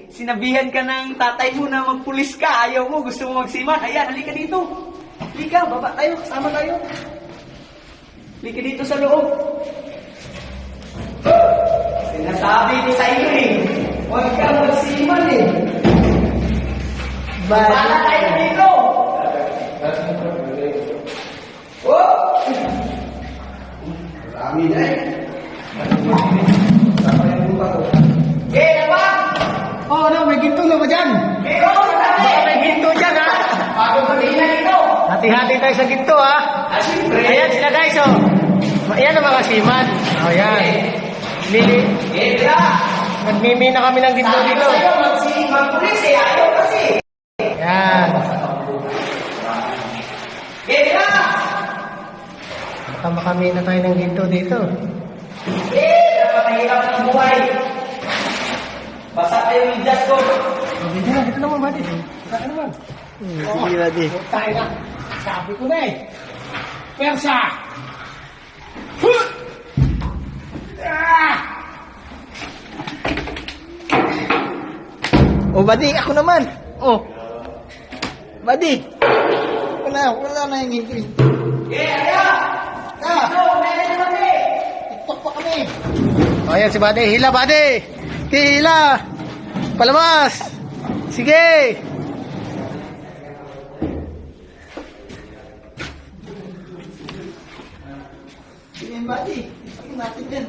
Sinabihan ka ng tatay mo na magpulis ka. Ayaw mo, gusto mo magsiman. Ayan, halika dito. Halika, baba tayo, kasama tayo. Halika dito sa loob. Sinasabi ko sa iyo eh. Huwag ka magsiman eh. Bala tayo dito. Oh! Marami na eh. Saka yung buka ko. Eh, naman! Oh, ano, may ginto na ba dyan? Eh, oh, sabi! May ginto dyan, ha? Bago matina dito. Hati-hati tayo sa ginto, ha? Ah, siyempre. Ayan sila, guys, oh. Ayan ang mga siman. Oh, yan. Eh, tira. Nagmimi na kami ng ginto Sabi ko dito. sa'yo, magpulis eh. Ayaw kasi. Yan. Eh, tira. Baka kami na tayo ng ginto dito. Eh, napakahirap ng buhay. Basa tayo yung just ko. Oh, dito naman, buddy. Saka naman. Sige, buddy. Tayo na. Sabi ko na eh. Persa! Ah! Oh, buddy, ako naman. Oh. Buddy. Wala na yung ginto. Eh, aya. Ito, meron naman eh. TikTok pa kami. Oh, ayan si buddy. Hila, buddy. Hila. Palamas. Sige. Sige, buddy. Tingnan natin yan.